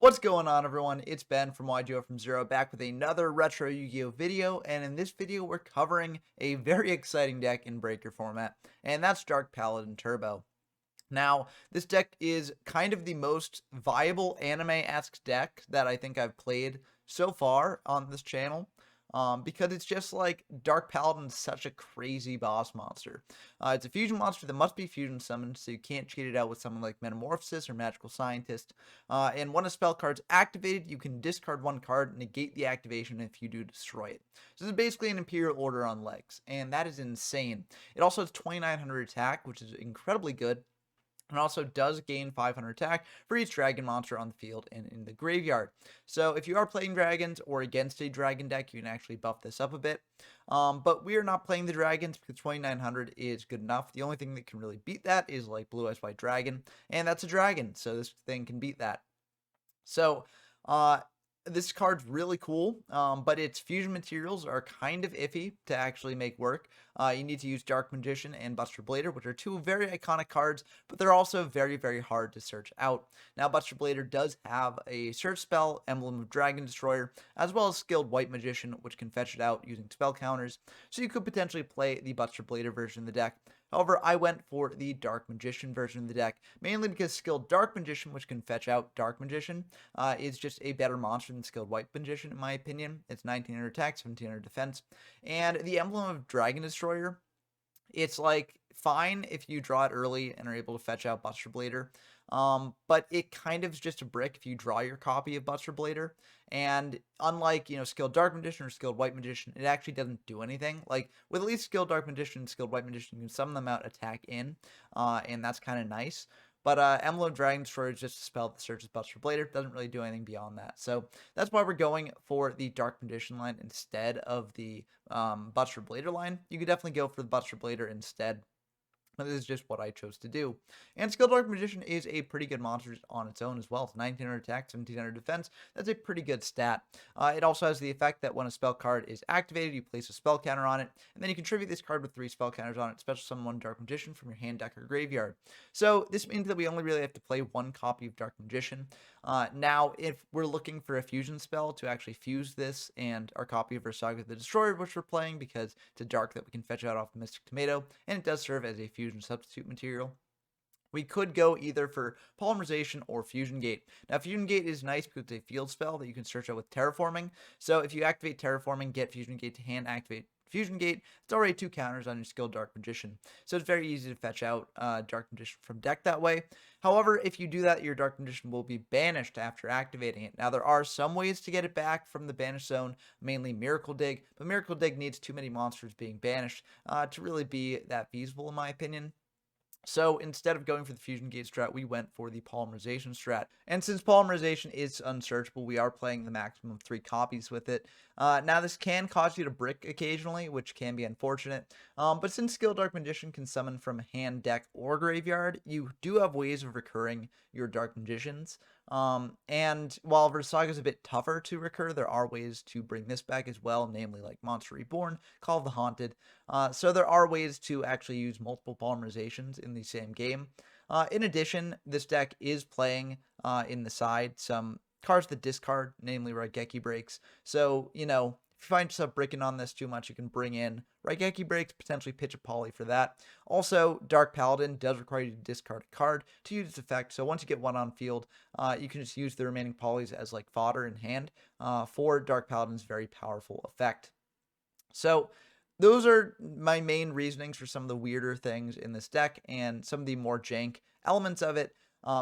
What's going on, everyone? It's Ben from YGO from Zero, back with another retro Yu-Gi-Oh video, and in this video we're covering a very exciting deck in Breaker format, and that's Dark Paladin Turbo. Now, this deck is kind of the most viable anime-esque deck that I think I've played so far on this channel. Because it's just like Dark Paladin's such a crazy boss monster. It's a fusion monster that must be fusion summoned, so you can't cheat it out with something like Metamorphosis or Magical Scientist. And when a spell card's activated, you can discard one card, negate the activation if you do destroy it. So this is basically an Imperial Order on legs, and that is insane. It also has 2900 attack, which is incredibly good. It also does gain 500 attack for each dragon monster on the field and in the graveyard. So if you are playing dragons or against a dragon deck, you can actually buff this up a bit. But we are not playing the dragons because 2900 is good enough. The only thing that can really beat that is like Blue Eyes White Dragon, and that's a dragon, so this thing can beat that. So, this card's really cool, but its fusion materials are kind of iffy to actually make work. You need to use Dark Magician and Buster Blader, which are two very iconic cards, but they're also very, very hard to search out. Now, Buster Blader does have a search spell, Emblem of Dragon Destroyer, as well as Skilled White Magician, which can fetch it out using spell counters, so you could potentially play the Buster Blader version of the deck. However, I went for the Dark Magician version of the deck, mainly because Skilled Dark Magician, which can fetch out Dark Magician, is just a better monster than Skilled White Magician, in my opinion. It's 1900 attack, 1700 defense. And the Emblem of Dragon Destroyer, it's like fine if you draw it early and are able to fetch out Buster Blader. But it kind of is just a brick if you draw your copy of Buster Blader. And unlike, Skilled Dark Magician or Skilled White Magician, it actually doesn't do anything. Like, with at least Skilled Dark Magician and Skilled White Magician, you can summon them out, attack in, and that's kind of nice. But Emblem of Dragon Destroyer is just a spell that searches Buster Blader. Doesn't really do anything beyond that. So that's why we're going for the Dark Magician line instead of the Buster Blader line. You could definitely go for the Buster Blader instead. But this is just what I chose to do. And Skilled Dark Magician is a pretty good monster on its own as well. It's 1900 attack, 1700 defense. That's a pretty good stat. It also has the effect that when a spell card is activated, you place a spell counter on it, and then you contribute this card with 3 spell counters on it, special summon 1 Dark Magician from your hand, deck, or graveyard. So this means that we only really have to play 1 copy of Dark Magician. Now, if we're looking for a fusion spell to actually fuse this and our copy of Versaga the Destroyer, which we're playing because it's a dark that we can fetch out off the Mystic Tomato, and it does serve as a fusion substitute material, we could go either for Polymerization or Fusion Gate. Now, Fusion Gate is nice because it's a field spell that you can search out with Terraforming. So if you activate Terraforming, get Fusion Gate to hand, activate Fusion Gate, it's already 2 counters on your Skilled Dark Magician. So it's very easy to fetch out Dark Magician from deck that way. However, if you do that, your Dark Magician will be banished after activating it. Now, there are some ways to get it back from the banished zone, mainly Miracle Dig, but Miracle Dig needs too many monsters being banished to really be that feasible, in my opinion. So instead of going for the Fusion Gate strat, we went for the Polymerization strat. And since Polymerization is unsearchable, we are playing the maximum of 3 copies with it. Now, this can cause you to brick occasionally, which can be unfortunate. But since Skilled Dark Magician can summon from hand, deck, or graveyard, you do have ways of recurring your Dark Magicians. And while Versaga is a bit tougher to recur, there are ways to bring this back as well, namely like Monster Reborn, Call of the Haunted. So there are ways to actually use multiple polymerizations in the same game. In addition, this deck is playing in the side some cards that discard, namely Raigeki Breaks. So, if you find yourself bricking on this too much, you can bring in Raigeki Breaks, potentially pitch a poly for that. Also, Dark Paladin does require you to discard a card to use its effect. So once you get one on field, you can just use the remaining polys as like fodder in hand for Dark Paladin's very powerful effect. So those are my main reasonings for some of the weirder things in this deck and some of the more jank elements of it.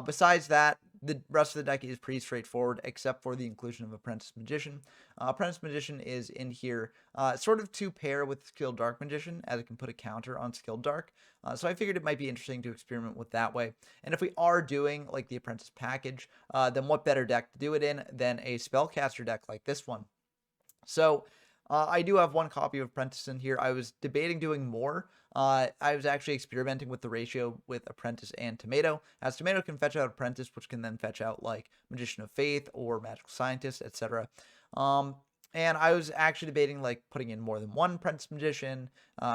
Besides that, the rest of the deck is pretty straightforward, except for the inclusion of Apprentice Magician. Apprentice Magician is in here sort of to pair with Skilled Dark Magician, as it can put a counter on Skilled Dark. So I figured it might be interesting to experiment with that way. And if we are doing like the Apprentice package, then what better deck to do it in than a Spellcaster deck like this one? So I do have 1 copy of Apprentice in here. I was debating doing more. I was actually experimenting with the ratio with Apprentice and Tomato, as Tomato can fetch out Apprentice, which can then fetch out like Magician of Faith or Magical Scientist, etc. And I was actually debating like putting in more than one Apprentice Magician,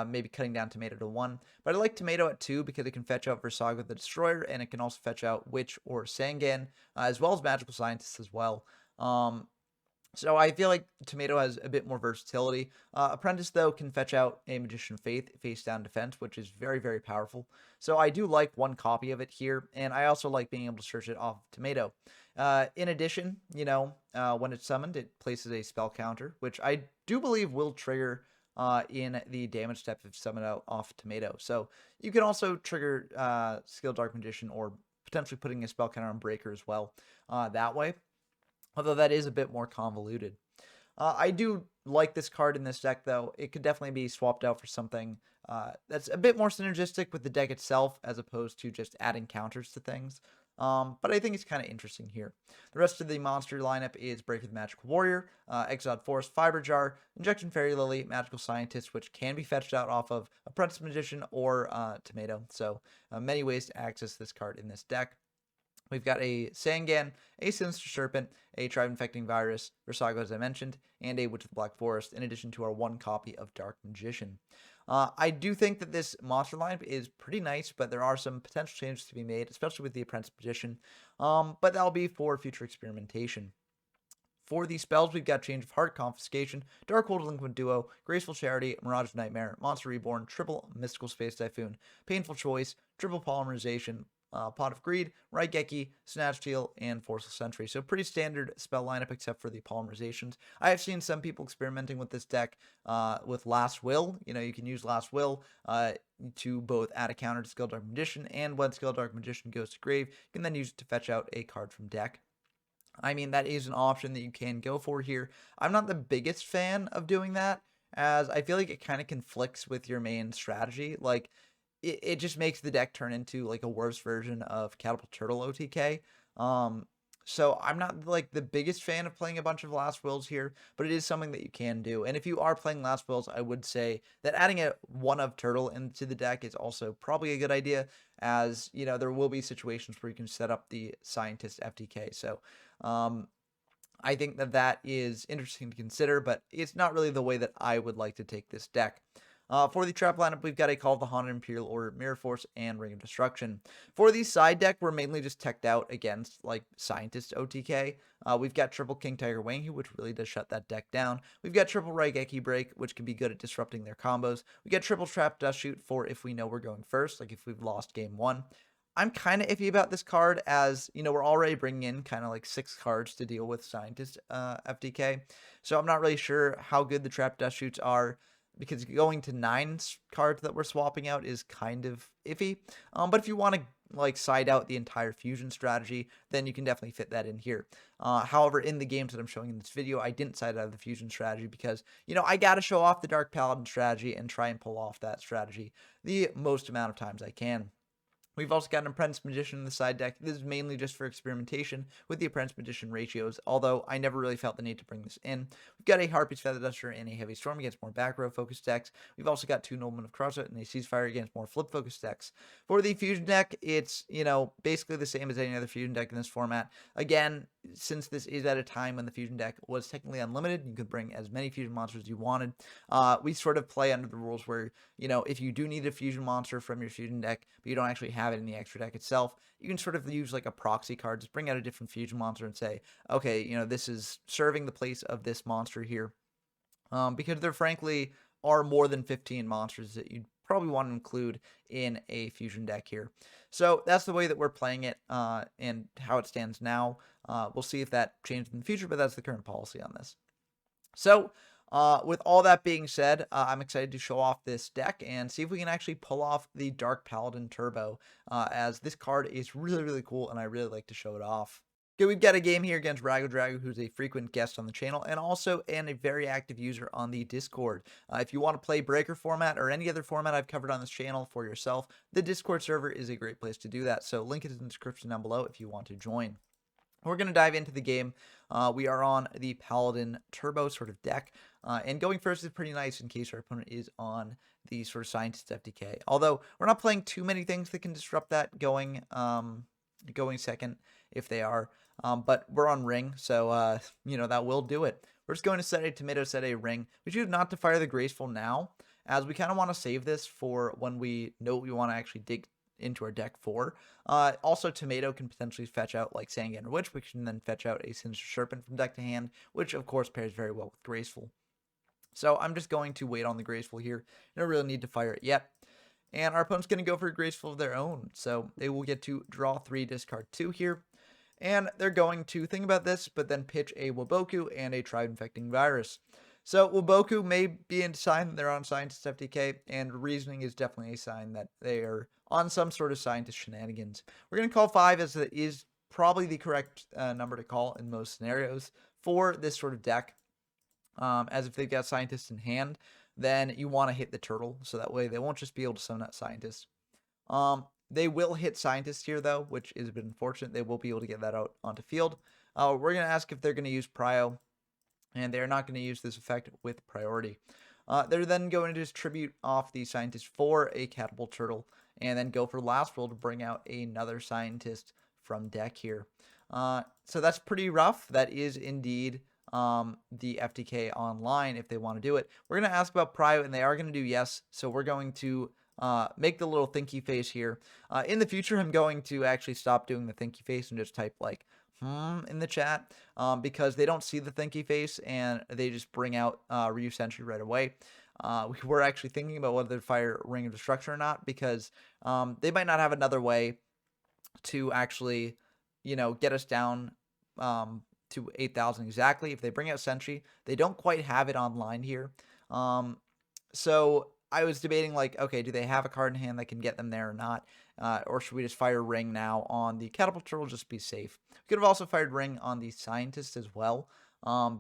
maybe cutting down Tomato to one. But I like Tomato at 2 because it can fetch out Versago the Destroyer, and it can also fetch out Witch or Sangan, as well as Magical Scientist as well. So I feel like Tomato has a bit more versatility. Apprentice, though, can fetch out a Magician Faith face down defense, which is very, very powerful. So I do like one copy of it here, and I also like being able to search it off Tomato. In addition, when it's summoned, it places a spell counter, which I do believe will trigger in the damage step if summoned out off Tomato. So you can also trigger Skill Dark Magician or potentially putting a spell counter on Breaker as well that way, although that is a bit more convoluted. I do like this card in this deck, though. It could definitely be swapped out for something that's a bit more synergistic with the deck itself, as opposed to just adding counters to things. But I think it's kind of interesting here. The rest of the monster lineup is Breaker the Magical Warrior, Exiled Forest, Fiber Jar, Injection Fairy Lily, Magical Scientist, which can be fetched out off of Apprentice Magician or Tomato. So many ways to access this card in this deck. We've got a Sangan, a Sinister Serpent, a Tribe Infecting Virus, Versago as I mentioned, and a Witch of the Black Forest, in addition to our one copy of Dark Magician. I do think that this monster lineup is pretty nice, but there are some potential changes to be made, especially with the Apprentice Magician, but that'll be for future experimentation. For these spells, we've got Change of Heart, Confiscation, Darkhold Delinquent Duo, Graceful Charity, Mirage of Nightmare, Monster Reborn, Triple Mystical Space Typhoon, Painful Choice, Triple Polymerization, Pot of Greed, Raigeki, Snatch Steal, and Forceful Sentry. So pretty standard spell lineup except for the polymerizations. I have seen some people experimenting with this deck with Last Will. You can use Last Will to both add a counter to Skill Dark Magician, and when Skill Dark Magician goes to grave, you can then use it to fetch out a card from deck. I mean, that is an option that you can go for here. I'm not the biggest fan of doing that, as I feel like it kind of conflicts with your main strategy. Like, it just makes the deck turn into like a worse version of Catapult Turtle OTK. So I'm not like the biggest fan of playing a bunch of Last Wills here, but it is something that you can do. And if you are playing Last Wills, I would say that adding a one of Turtle into the deck is also probably a good idea, as there will be situations where you can set up the Scientist FTK. So I think that is interesting to consider, but it's not really the way that I would like to take this deck. For the trap lineup, we've got a Call of the Haunted Imperial Order, Mirror Force, and Ring of Destruction. For the side deck, we're mainly just teched out against like Scientist OTK. We've got triple King Tiger Wanghu, which really does shut that deck down. We've got triple Raigeki Break, which can be good at disrupting their combos. We got triple Trap Dust Shoot for if we know we're going first, like if we've lost game one. I'm kind of iffy about this card, as we're already bringing in kind of like 6 cards to deal with Scientist FTK. So I'm not really sure how good the Trap Dust Shoots are, because going to 9 cards that we're swapping out is kind of iffy. But if you want to like side out the entire fusion strategy, then you can definitely fit that in here. However, in the games that I'm showing in this video, I didn't side out the fusion strategy because, I got to show off the Dark Paladin strategy and try and pull off that strategy the most amount of times I can. We've also got an Apprentice Magician in the side deck. This is mainly just for experimentation with the Apprentice Magician ratios, although I never really felt the need to bring this in. We've got a Harpy's Feather Duster and a Heavy Storm against more back row focused decks. We've also got 2 Noblemen of Crossroad and a Ceasefire against more flip focused decks. For the Fusion deck, it's, basically the same as any other Fusion deck in this format. Again, since this is at a time when the Fusion deck was technically unlimited, you could bring as many Fusion monsters as you wanted. We sort of play under the rules where, if you do need a Fusion monster from your Fusion deck, but you don't actually have it in the extra deck itself, you can sort of use like a proxy card, just bring out a different Fusion monster and say, okay, this is serving the place of this monster here. Because there frankly are more than 15 monsters that you'd probably want to include in a Fusion deck here. So that's the way that we're playing it and how it stands now. We'll see if that changes in the future, but that's the current policy on this. So with all that being said, I'm excited to show off this deck and see if we can actually pull off the Dark Paladin Turbo, as this card is really, really cool and I really like to show it off. Okay, we've got a game here against Rago Drago, who's a frequent guest on the channel and also a very active user on the Discord. If you want to play Breaker format or any other format I've covered on this channel for yourself, the Discord server is a great place to do that. So link is in the description down below if you want to join. We're going to dive into the game. We are on the Paladin Turbo sort of deck. And going first is pretty nice in case our opponent is on the sort of Scientist FTK. Although we're not playing too many things that can disrupt that going second if they are. But we're on Ring, so, that will do it. we're just going to set a tomato, set a ring. We choose not to fire the graceful now, as we kind of want to save this for when we know what we want to actually dig into our deck for. Also, tomato can potentially fetch out like Sandgander Witch, which can then fetch out a Sinister Serpent from deck to hand, which of course pairs very well with graceful. So I'm just going to wait on the graceful here. I don't really need to fire it yet. And our opponent's going to go for a graceful of their own. So they will get to draw 3, discard 2 here. And they're going to think about this, but then pitch a Waboku and a Tribe Infecting Virus. So Waboku may be a sign that they're on Scientist FTK, and Reasoning is definitely a sign that they are on some sort of Scientist shenanigans. We're going to call 5 as it is probably the correct number to call in most scenarios for this sort of deck. As if they've got Scientist in hand, then you want to hit the turtle, so that way they won't just be able to summon that Scientist. They will hit Scientist here, though, which is a bit unfortunate. They will be able to get that out onto field. We're going to ask if they're going to use Prio, and they're not going to use this effect with priority. They're then going to distribute off the Scientist for a Catapult Turtle, and then go for last roll to bring out another Scientist from deck here. So that's pretty rough. That is indeed the FTK online if they want to do it. We're going to ask about Prio, and they are going to do yes. So we're going to make the little thinky face here. In the future, I'm going to actually stop doing the thinky face and just type like in the chat because they don't see the thinky face and they just bring out Ryu Sentry right away. We were actually thinking about whether to fire Ring of Destruction or not because they might not have another way to actually, get us down to 8,000 exactly. If they bring out Sentry, they don't quite have it online here. So I was debating like, okay, do they have a card in hand that can get them there or not? Or should we just fire Ring now on the Catapult Turtle, just be safe? We could have also fired Ring on the Scientist as well,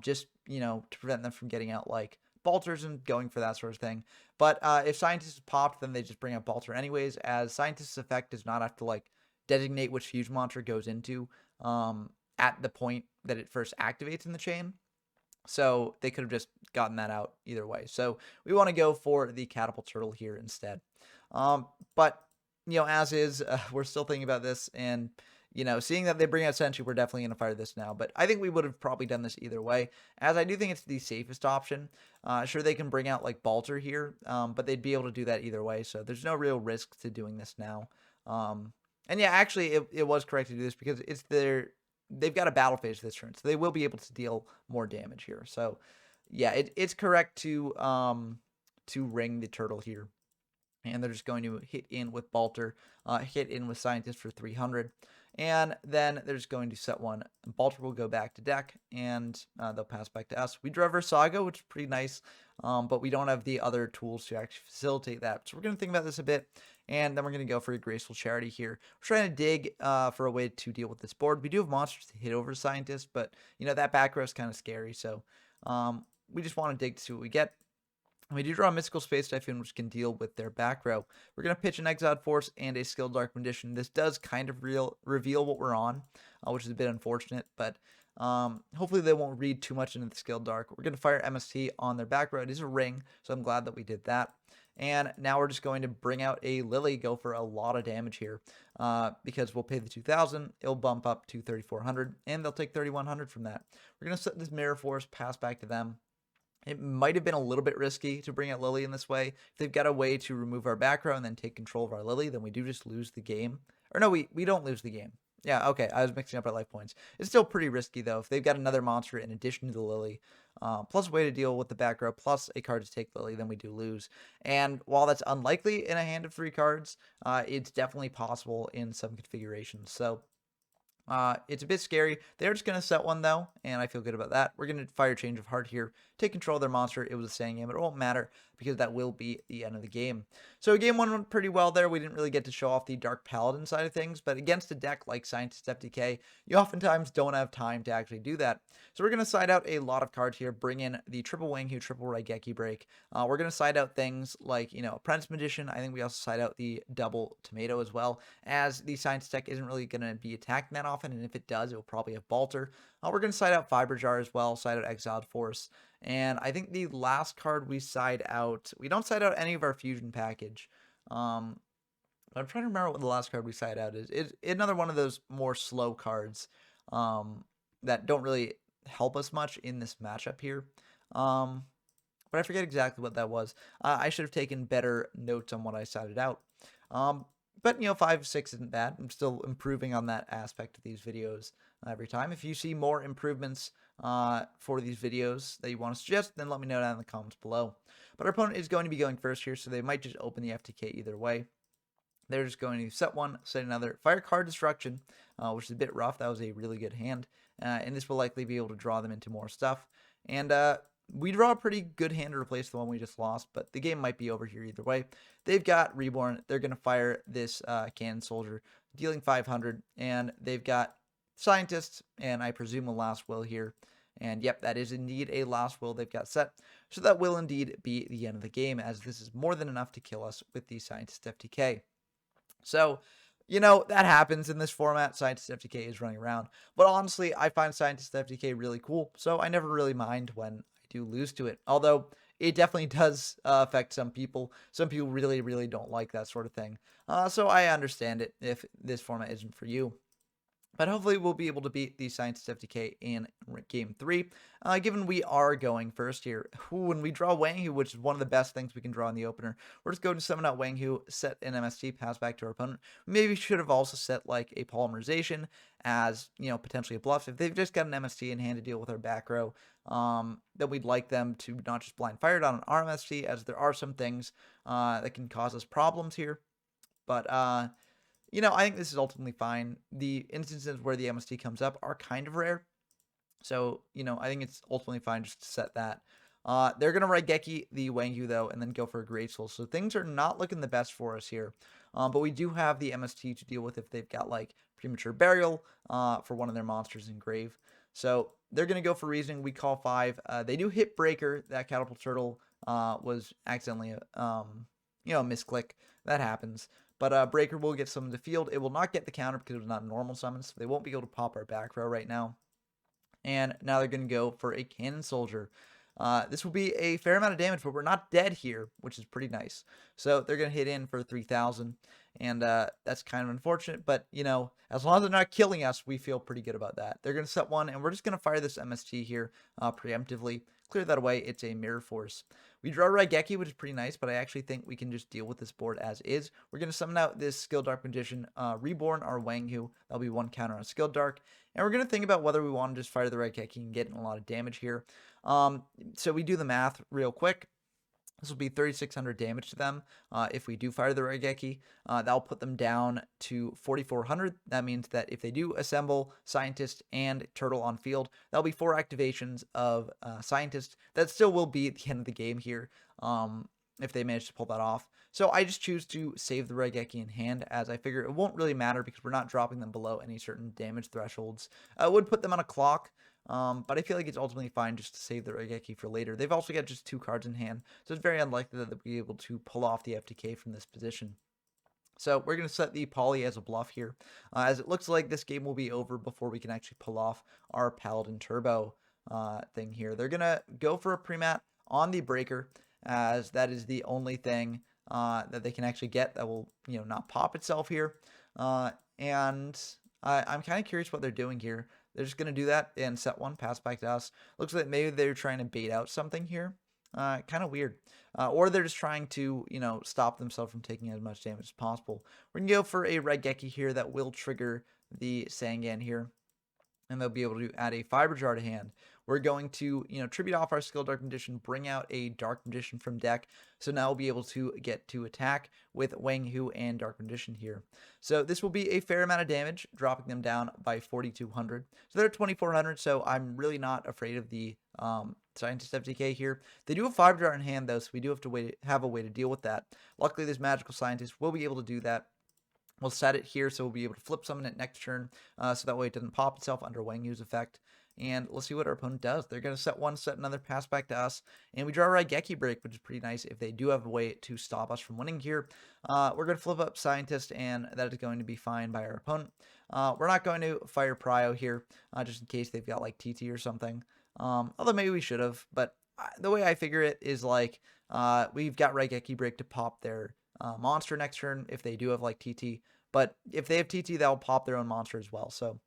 just, to prevent them from getting out like Balters and going for that sort of thing. But if Scientist is popped, then they just bring out Balter anyways, as Scientist's effect does not have to like designate which Fusion Monster goes into at the point that it first activates in the chain. So they could have just gotten that out either way. So we want to go for the Catapult Turtle here instead. But, as is, we're still thinking about this. And, seeing that they bring out Sentry, we're definitely going to fire this now. But I think we would have probably done this either way, as I do think it's the safest option. Sure, they can bring out like Balter here, but they'd be able to do that either way. So there's no real risk to doing this now. And yeah, actually, it was correct to do this because it's they've got a battle phase this turn, so they will be able to deal more damage here. So yeah, it's correct to ring the turtle here. And they're just going to hit in with Balter, hit in with Scientist for 300. And then they're just going to set one. Balter will go back to deck, and they'll pass back to us. We draw Versago, which is pretty nice, but we don't have the other tools to actually facilitate that. So we're going to think about this a bit, and then we're going to go for a Graceful Charity here. We're trying to dig for a way to deal with this board. We do have monsters to hit over Scientist, but, that back row is kind of scary, so we just want to dig to see what we get. We do draw a Mystical Space Typhoon, which can deal with their back row. We're going to pitch an Exiled Force and a Skilled Dark Condition. This does kind of reveal what we're on, which is a bit unfortunate, but hopefully they won't read too much into the Skilled Dark. We're going to fire MST on their back row. It is a ring, so I'm glad that we did that. And now we're just going to bring out a Lily, go for a lot of damage here, because we'll pay the 2,000, it'll bump up to 3,400, and they'll take 3,100 from that. We're going to set this Mirror Force, pass back to them. It might have been a little bit risky to bring out Lily in this way. If they've got a way to remove our back row and then take control of our Lily, then we do just lose the game. Or no, we don't lose the game. Yeah, okay, I was mixing up our life points. It's still pretty risky, though. If they've got another monster in addition to the Lily, plus a way to deal with the back row, plus a card to take Lily, then we do lose. And while that's unlikely in a hand of 3 cards, it's definitely possible in some configurations. So it's a bit scary. They're just going to set one, though, and I feel good about that. We're going to fire Change of Heart here, take control of their monster. It was a Sandgame, but it won't matter because that will be the end of the game. So game 1 went pretty well there. We didn't really get to show off the Dark Paladin side of things, but against a deck like Scientist FTK, you oftentimes don't have time to actually do that. So we're going to side out a lot of cards here, bring in the Triple Winghu, Triple Raigeki Break. We're going to side out things like, Apprentice Magician. I think we also side out the Double Tomato as well, as the Scientist deck isn't really going to be attacking that often, and if it does, it will probably have Balter. We're going to side out Fiber Jar as well, side out Exiled Force. And I think the last card we side out, we don't side out any of our Fusion package. I'm trying to remember what the last card we side out is. It's another one of those more slow cards that don't really help us much in this matchup here. But I forget exactly what that was. I should have taken better notes on what I cited out. But 5, 6 isn't bad. I'm still improving on that aspect of these videos every time. If you see more improvements for these videos that you want to suggest, then let me know down in the comments below. But our opponent is going to be going first here, so they might just open the FTK either way. They're just going to set one, set another, fire card destruction, which is a bit rough. That was a really good hand, and this will likely be able to draw them into more stuff. And we draw a pretty good hand to replace the one we just lost, but the game might be over here either way. They've got Reborn. They're going to fire this Cannon Soldier, dealing 500, and they've got Scientist, and I presume a Last Will here. And yep, that is indeed a Last Will they've got set. So that will indeed be the end of the game, as this is more than enough to kill us with the Scientist FTK. So, that happens in this format. Scientist FTK is running around. But honestly, I find Scientist FTK really cool, so I never really mind when I do lose to it. Although, it definitely does affect some people. Some people really, really don't like that sort of thing. So I understand it if this format isn't for you. But hopefully we'll be able to beat the Scientist FTK in Game 3, given we are going first here. When we draw Wang Hu, which is one of the best things we can draw in the opener, we're just going to summon out Wang Hu, set an MST, pass back to our opponent. Maybe should have also set like a Polymerization as, potentially a bluff. If they've just got an MST in hand to deal with our back row, then we'd like them to not just blind fire it on an RMST, as there are some things that can cause us problems here. But, I think this is ultimately fine. The instances where the MST comes up are kind of rare. So, I think it's ultimately fine just to set that. They're going to Raigeki the Wang Hu, though, and then go for a Graceful. So things are not looking the best for us here. But we do have the MST to deal with if they've got, like, Premature Burial for one of their monsters in Grave. So they're going to go for Reasoning. We call 5. They do hit Breaker. That Catapult Turtle was accidentally, a misclick. That happens. But Breaker will get summoned to field. It will not get the counter because it was not a normal summon, so they won't be able to pop our back row right now. And now they're going to go for a Cannon Soldier. This will be a fair amount of damage, but we're not dead here, which is pretty nice. So they're going to hit in for 3,000, and that's kind of unfortunate. But, as long as they're not killing us, we feel pretty good about that. They're going to set one, and we're just going to fire this MST here preemptively. Clear that away. It's a Mirror Force. We draw Raigeki, which is pretty nice, but I actually think we can just deal with this board as is. We're going to summon out this Skill Dark Magician, Reborn our Wang Hu. That'll be 1 counter on Skill Dark. And we're going to think about whether we want to just fire the Raigeki and get in a lot of damage here. So we do the math real quick. This will be 3,600 damage to them if we do fire the Raigeki. That'll put them down to 4,400. That means that if they do assemble Scientist and Turtle on field, that'll be 4 activations of Scientist. That still will be at the end of the game here if they manage to pull that off. So I just choose to save the Raigeki in hand, as I figure it won't really matter because we're not dropping them below any certain damage thresholds. I would put them on a clock. But I feel like it's ultimately fine just to save the Raigeki for later. They've also got just 2 cards in hand, so it's very unlikely that they'll be able to pull off the FTK from this position. So we're going to set the Poly as a bluff here, as it looks like this game will be over before we can actually pull off our Paladin Turbo thing here. They're going to go for a Premat on the Breaker, as that is the only thing that they can actually get that will, not pop itself here. And I'm kind of curious what they're doing here. They're just going to do that and set one, pass back to us. Looks like maybe they're trying to bait out something here. Kind of weird. Or they're just trying to, stop themselves from taking as much damage as possible. We're going to go for a Raigeki here that will trigger the Sangan here. And they'll be able to add a Fiber Jar to hand. We're going to, tribute off our Skill Dark Magician, bring out a Dark Magician from deck. So now we'll be able to get to attack with Wang Hu and Dark Magician here. So this will be a fair amount of damage, dropping them down by 4,200. So they're at 2,400, so I'm really not afraid of the Scientist FTK here. They do have Fiber Jar in hand, though, so we do have to have a way to deal with that. Luckily, this Magical Scientist will be able to do that. We'll set it here, so we'll be able to flip summon it next turn, so that way it doesn't pop itself under Wang Yu's effect. And let's see what our opponent does. They're going to set one, set another, pass back to us, and we draw a Raigeki break, which is pretty nice if they do have a way to stop us from winning here. We're going to flip up Scientist, and that is going to be fine by our opponent. We're not going to fire Prio here, just in case they've got like TT or something. Although maybe we should have, but the way I figure it is like we've got Raigeki break to pop their monster next turn if they do have like TT. But if they have TT, they'll pop their own monster as well. So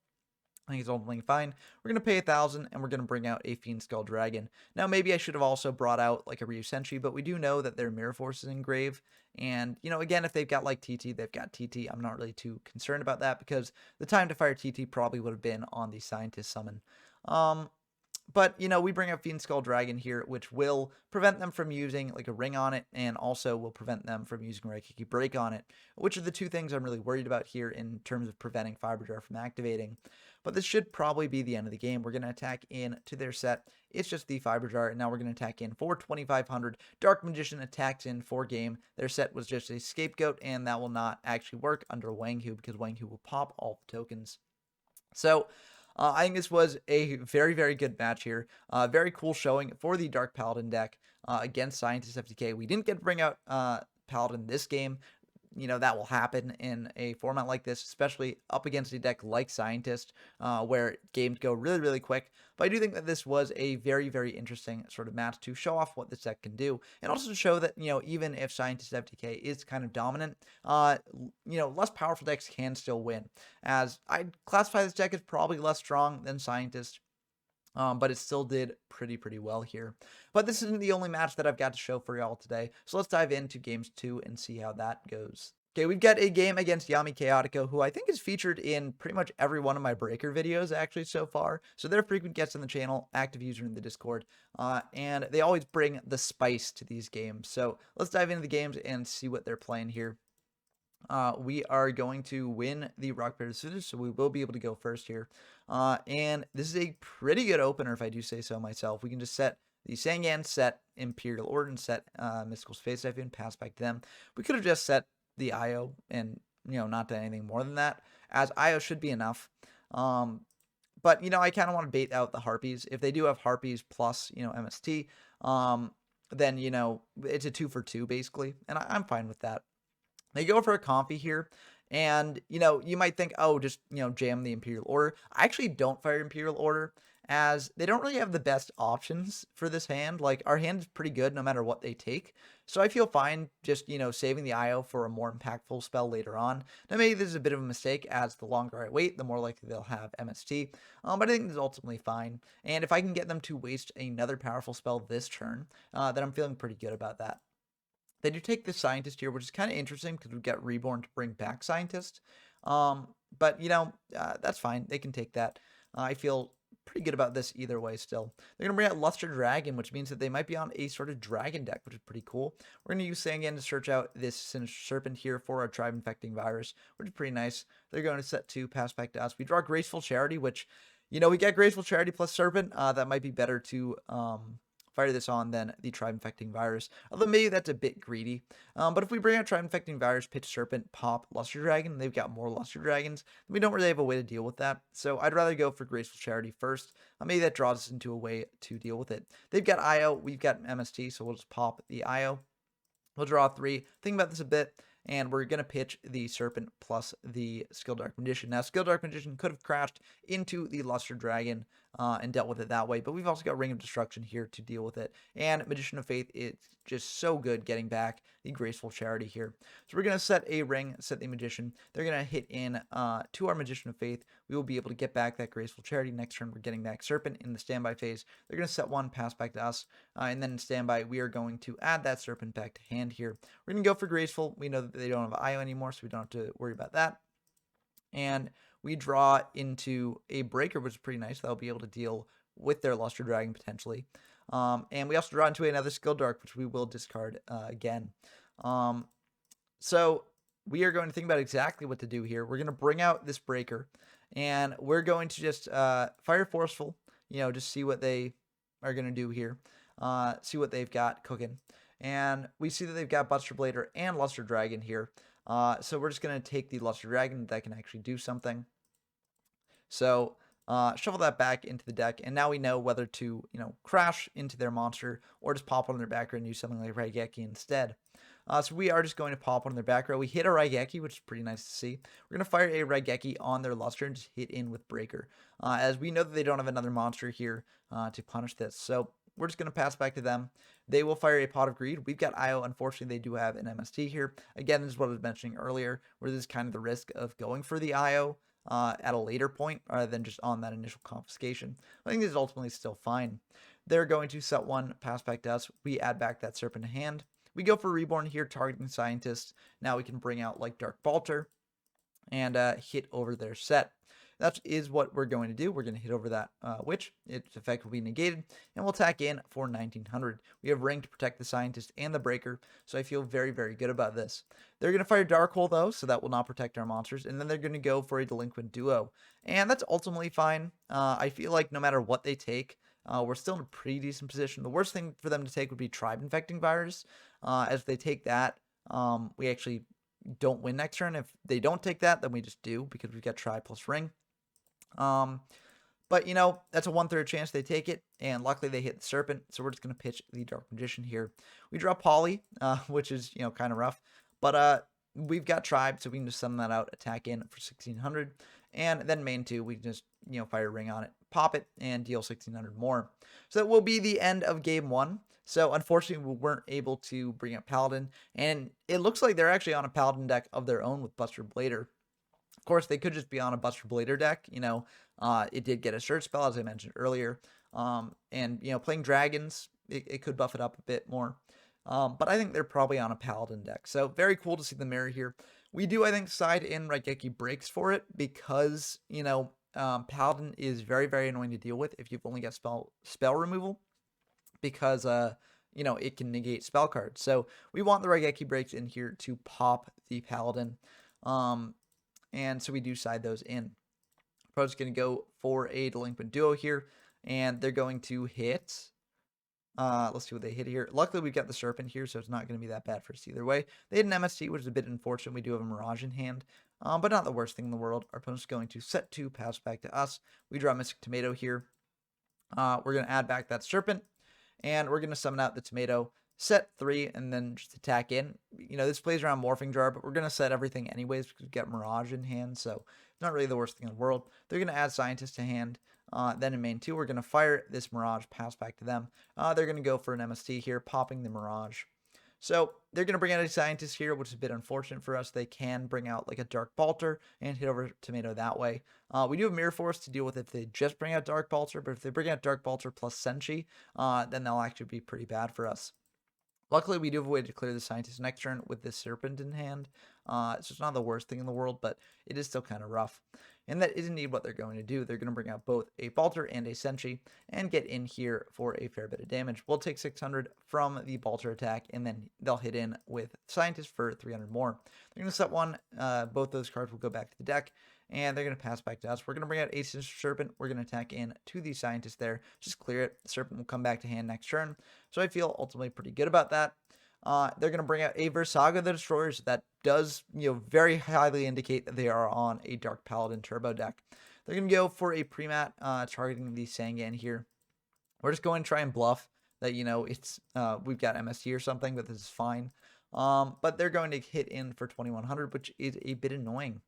I think it's ultimately fine. We're going to pay 1,000 and we're going to bring out a Fiend Skull Dragon. Now, maybe I should have also brought out like a Ryu Senshi, but we do know that their Mirror Force is engraved. And, again, if they've got like TT, they've got TT. I'm not really too concerned about that because the time to fire TT probably would have been on the Scientist summon. But, we bring up Fiend Skull Dragon here, which will prevent them from using like a ring on it, and also will prevent them from using Raigeki Break on it, which are the two things I'm really worried about here in terms of preventing Fiber Jar from activating. But this should probably be the end of the game. We're going to attack in to their set. It's just the Fiber Jar, and now we're going to attack in for 2,500. Dark Magician attacks in for game. Their set was just a Scapegoat, and that will not actually work under Wang Hu because Wang Hu will pop all the tokens. So, I think this was a very, very good match here. Very cool showing for the Dark Paladin deck against Scientist FTK. We didn't get to bring out Paladin this game. That will happen in a format like this, especially up against a deck like Scientist, where games go really, really quick. But I do think that this was a very, very interesting sort of match to show off what this deck can do, and also to show that, even if Scientist FTK is kind of dominant, less powerful decks can still win. As I'd classify this deck as probably less strong than Scientist, but it still did pretty well here. But this isn't the only match that I've got to show for y'all today, so let's dive into games 2 and see how that goes. Okay, we've got a game against Yami Chaotico, who I think is featured in pretty much every one of my Breaker videos, actually, so far. So they're frequent guests on the channel, active user in the Discord, and they always bring the spice to these games. So let's dive into the games and see what they're playing here. We are going to win the rock, paper, scissors, so we will be able to go first here. And this is a pretty good opener, if I do say so myself. We can just set the Sangan, set Imperial Order, and set Mystical Space Typhoon, pass back to them. We could have just set the IO and, not done anything more than that, as IO should be enough. But, I kind of want to bait out the Harpies. If they do have Harpies plus, MST, then, it's a 2 for 2, basically, and I'm fine with that. They go for a Comfy here, and, you might think, oh, just, jam the Imperial Order. I actually don't fire Imperial Order, as they don't really have the best options for this hand. Like, our hand is pretty good no matter what they take, so I feel fine just, saving the IO for a more impactful spell later on. Now, maybe this is a bit of a mistake, as the longer I wait, the more likely they'll have MST, but I think this is ultimately fine, and if I can get them to waste another powerful spell this turn, then I'm feeling pretty good about that. They do take the Scientist here, which is kind of interesting because we've got Reborn to bring back Scientist. But, that's fine. They can take that. I feel pretty good about this either way still. They're going to bring out Luster Dragon, which means that they might be on a sort of dragon deck, which is pretty cool. We're going to use Sangan to search out this Sinister Serpent here for our Tribe Infecting Virus, which is pretty nice. They're going to set 2, pass back to us. We draw Graceful Charity, which, we get Graceful Charity plus Serpent. That might be better to fire this on than the Tribe Infecting Virus, although maybe that's a bit greedy. But if we bring out Tribe Infecting Virus, pitch Serpent, pop Luster Dragon, and they've got more Luster Dragons, we don't really have a way to deal with that. So I'd rather go for Graceful Charity first. Maybe that draws us into a way to deal with it. They've got IO, we've got MST, so we'll just pop the IO. We'll draw 3. Think about this a bit, and we're going to pitch the Serpent plus the Skill Dark Magician. Now, Skill Dark Magician could have crashed into the Luster Dragon and dealt with it that way, but we've also got Ring of Destruction here to deal with it. And Magician of Faith, it's just so good getting back the Graceful Charity here. So we're going to set a ring, set the Magician. They're going to hit in to our Magician of Faith. We will be able to get back that Graceful Charity. Next turn, we're getting back Serpent in the standby phase. They're going to set 1, pass back to us, and then in standby, we are going to add that Serpent back to hand here. We're going to go for Graceful. We know that they don't have IO anymore, so we don't have to worry about that. And we draw into a Breaker, which is pretty nice. They'll be able to deal with their Luster Dragon potentially. And we also draw into another Skill Dark, which we will discard again. So we are going to think about exactly what to do here. We're going to bring out this Breaker, and we're going to just fire Forceful, just see what they are going to do here. See what they've got cooking. And we see that they've got Buster Blader and Luster Dragon here. So we're just going to take the Luster Dragon that can actually do something. So shuffle that back into the deck, and now we know whether to, crash into their monster or just pop one on their back row and use something like Raigeki instead. So we are just going to pop one on their back row. We hit a Raigeki, which is pretty nice to see. We're going to fire a Raigeki on their Luster and just hit in with Breaker, as we know that they don't have another monster here to punish this. So we're just going to pass back to them. They will fire a Pot of Greed. We've got IO. Unfortunately, they do have an MST here. Again, this is what I was mentioning earlier, where this is kind of the risk of going for the IO. at a later point rather than just on that initial confiscation. I think this is ultimately still fine. They're going to set one, pass back to us. We add back that Serpent to hand. We go for Reborn here, targeting Scientist. Now we can bring out like Dark Vaulter and hit over their set. That is what we're going to do. We're going to hit over that Witch. Its effect will be negated, and we'll attack in for 1900. We have Ring to protect the Scientist and the Breaker, so I feel very, very good about this. They're going to fire Dark Hole, though, so that will not protect our monsters, and then they're going to go for a Delinquent Duo, and that's ultimately fine. I feel like no matter what they take, we're still in a pretty decent position. The worst thing for them to take would be Tribe Infecting Virus. As they take that, we actually don't win next turn. If they don't take that, then we just do, because we've got Tribe plus Ring. But, you know, that's a 1/3 chance they take it, and luckily they hit the Serpent, so we're just going to pitch the Dark Magician here. We draw Poly, which is, you know, kind of rough, but we've got Tribe, so we can just summon that out, attack in for 1600, and then main 2, we can just, you know, fire Ring on it, pop it, and deal 1600 more. So that will be the end of game 1. So unfortunately, we weren't able to bring up Paladin, and it looks like they're actually on a Paladin deck of their own with Buster Blader. Of course, they could just be on a Buster Blader deck. You know, it did get a search spell, as I mentioned earlier. And, you know, playing dragons, it could buff it up a bit more. But I think they're probably on a Paladin deck. So very cool to see the mirror here. We do, I think, side in Raigeki Breaks for it because, you know, Paladin is very, very annoying to deal with if you've only got spell removal because, you know, it can negate spell cards. So we want the Raigeki Breaks in here to pop the Paladin. And so we do side those in. Pro's going to go for a Delinquent Duo here, and they're going to hit. Let's see what they hit here. Luckily, we've got the Serpent here, so it's not going to be that bad for us either way. They had an MST, which is a bit unfortunate. We do have a Mirage in hand, but not the worst thing in the world. Our opponent's going to set 2, pass back to us. We draw Mystic Tomato here. We're going to add back that Serpent, and we're going to summon out the Tomato, set 3, and then just attack in. You know, this plays around Morphing Jar, but we're going to set everything anyways because we've got Mirage in hand, so it's not really the worst thing in the world. They're going to add Scientist to hand. Then in main 2, we're going to fire this Mirage, pass back to them. They're going to go for an MST here, popping the Mirage. So they're going to bring out a Scientist here, which is a bit unfortunate for us. They can bring out like a Dark Balter and hit over Tomato that way. We do have Mirror Force to deal with if they just bring out Dark Balter, but if they bring out Dark Balter plus Senshi, then they'll actually be pretty bad for us. Luckily, we do have a way to clear the Scientist next turn with this Serpent in hand. So it's not the worst thing in the world, but it is still kind of rough. And that is indeed what they're going to do. They're going to bring out both a Balter and a Senshi and get in here for a fair bit of damage. We'll take 600 from the Balter attack, and then they'll hit in with Scientist for 300 more. They're going to set 1. Both those cards will go back to the deck, and they're going to pass back to us. We're going to bring out a Sinister Serpent. We're going to attack in to the Scientist there. Just clear it. The Serpent will come back to hand next turn. So I feel ultimately pretty good about that. They're going to bring out a Versaga the Destroyers. That does, you know, very highly indicate that they are on a Dark Paladin Turbo deck. They're going to go for a Premat, targeting the Sangan here. We're just going to try and bluff that, you know, it's we've got MST or something, but this is fine. But they're going to hit in for 2100, which is a bit annoying.